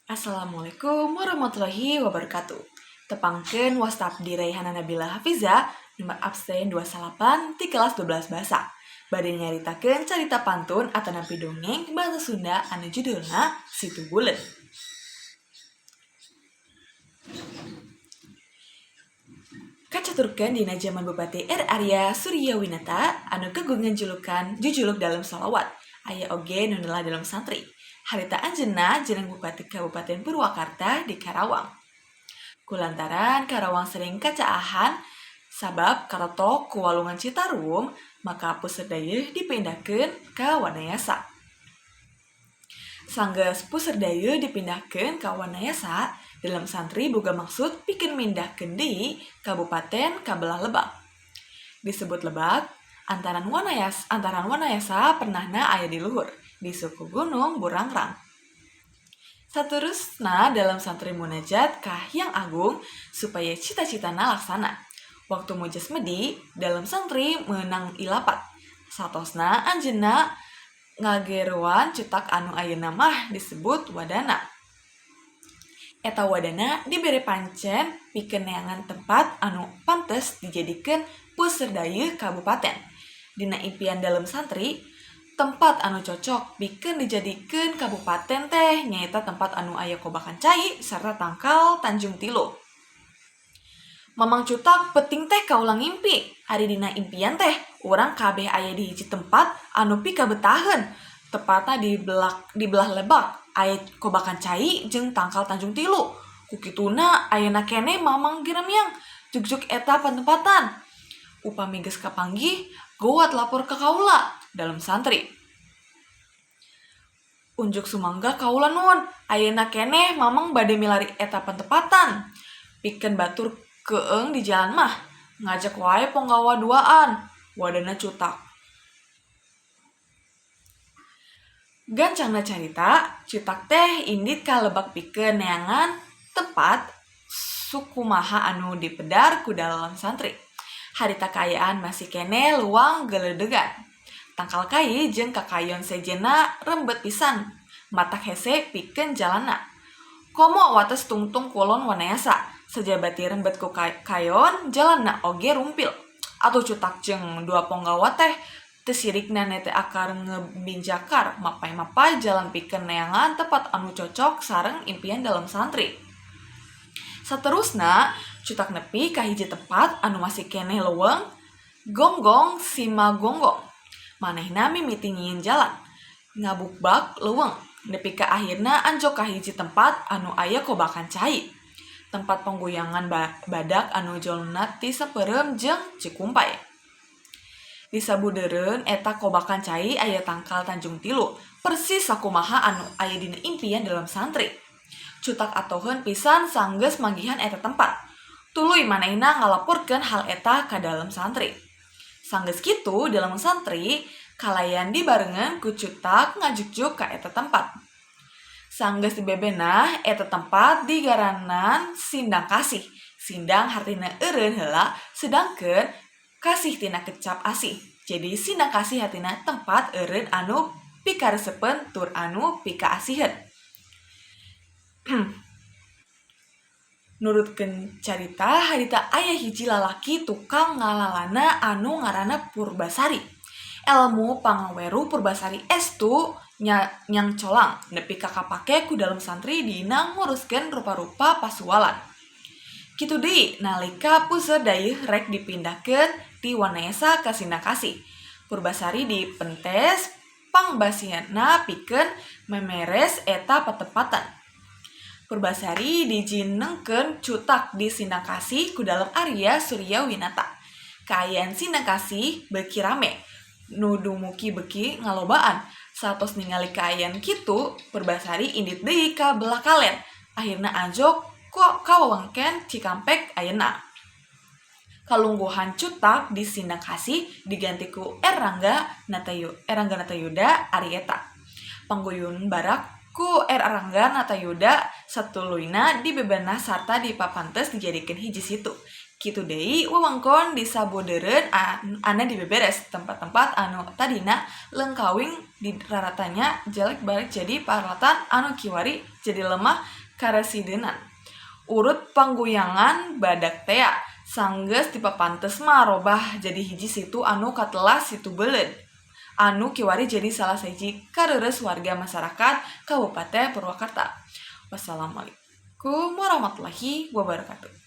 Assalamualaikum warahmatullahi wabarakatuh. Tepangkeun wasta abdi Raihana Nabila Hafiza, nomor absen 28 di kelas 12 bahasa. Bade nyaritakeun carita pantun atanapi dongeng bahasa Sunda anu judulna Situ Buleun. Kacaturkeun dina zaman Bupati R. Arya Suryawinata anu kagungan julukan Jujuluk dalam Salawat. Aya oge nu nela dalam santri. Harita anjeunna jeneng Bupati Kabupaten Purwakarta di Karawang. Kulantaran Karawang sering kacaahan sabab karotok ku Walungan Citarum, maka puseur dayeuh dipindahkeun ka Wanayasa. Sanggeus puseur dayeuh dipindahkeun ka Wanayasa, dalam santri boga maksud pikeun mindahkeun deui kabupaten kabelah Lebak. Disebut Lebak, antaran Wanayasa pernahna aya di luhur, di suku Gunung Burangrang. Saterusna dalam santri munajat ka Hyang Agung supaya cita-citana laksana. Waktu mujas medi, dalam santri meunang ilapat. Satosna anjeunna ngageruan cetak anu ayeuna mah disebut wadana. Eta wadana dibere pancen pikeun neangan tempat anu pantes dijadikeun puseur dayeuh kabupaten. Dina impian dalam santri, tempat anu cocok pikeun dijadikeun kabupaten teh nyaeta tempat anu aya Kobakan Cai sarta tangkal Tanjung Tilu. Mamang Cutak penting teh kaulah ngimpi. Ari dina impian teh urang kabeh aya di hiji tempat anu pikabetaheun. Tepatna di belah Lebak aya Kobakan Cai jeung tangkal Tanjung Tilu. Kukituna ayeuna keneh mamang giremiang jugjug eta pantempatan. Upami geus kapanggih, gowat lapor ka kaula dalam santri. Unjuk sumangga kaula nuhun, ayeuna keneh mamang bade milari eta pantempatan. Pikeun batur keung di jalan mah, ngajak wae ponggawa duaan, wadana Cutak. Gancangna carita, Cutak teh indit ka Lebak pikeun neangan tempat sukumaha anu dipedar ku dalam santri. Harita kaayaan masih kene luang geledegan. Tangkal kai jeung kakayon sejena rembet pisan. Matak hese pikeun jalanna. Komo wates tungtung kulon Wanayasa. Sejabati rembet ku kayon jalanna oge rumpil. Atuh Cutak jeung dua ponggawa teh teu sirikna nete akar ngebinjakar mapai-mapai jalan pikeun neangan tempat anu cocok sareng impian dalam santri. Saterusna Cutak nepi ka hiji tempat anu masih keneh leuweung, gonggong Simagonggong. Manehna mimiti nyieun jalan, ngabukbak leuweung, nepi ka ahirna anjok ka hiji tempat anu aya Kobakan Cai. Tempat penggoyangan badak anu jolna ti Sapeureum jeung Cikumpai. Di sabudeureun eta Kobakan Cai aya tangkal Tanjung Tilu, persis sakumaha anu aya dina impian dalam santri. Cutak atoheun pisan sanggeus manggihan eta tempat. Tuluy manehna ngalaporkeun hal eta ka dalam santri. Sanggeus kitu dalam santri kalayan dibarengan ku Cutak ngajukjuk ka eta tempat. Sanggeus dibebenah eta tempat digaranan Sindang Kasih. Sindang hartina eureun heula, sedangkeun kasih tina kecap asih. Jadi Sindang Kasih hartina tempat eureun anu pikaresepeun tur anu pikaasiheun. Nurutkeun carita, harita aya hiji lalaki tukang ngalalana anu ngaranna Purbasari. Elmu pangaweruh Purbasari estu nyang colang nepi ka kapake ku dalam santri dina nguruskeun rupa-rupa pasualan. Kitu deui nalika puseur dayeuh rek dipindahkeun ti Wanayasa ka Sindang Kasih. Purbasari dipentes pangbasihanna pikeun memeres eta patempatan. Purbasari dijinengkeun Cutak di Sindang Kasih ku dalam Arya Suryawinata. Kaayaan Sindang Kasih beuki rame, nu dumuki beuki ngalobaan. Satos ningali kaayaan kitu, Purbasari indit deui ka belah Kalen. Ahirna anjok ka wewengken Cikampek ayeuna. Kalungguhan Cutak di Sindang Kasih diganti ku Erangga Natayuda ari eta. Pangguyun barak ku Erangga Natayuda satuluyna dibebenah sarta dipapantes dijadikeun hiji situ. Kitu deui wewengkon di sabodeureun anu dibeberes tempat-tempat anu tadina lengkawing di raratanya jelek balik jadi paralatan anu kiwari jadi lemah karesideunan. Urut pangguyangan badak tea sanggeus dipapantes mah robah jadi hiji situ anu katelas situ beuleud anu kiwari jadi salah sahiji kareureus warga masyarakat Kabupaten Purwakarta. Wassalamualaikum warahmatullahi wabarakatuh.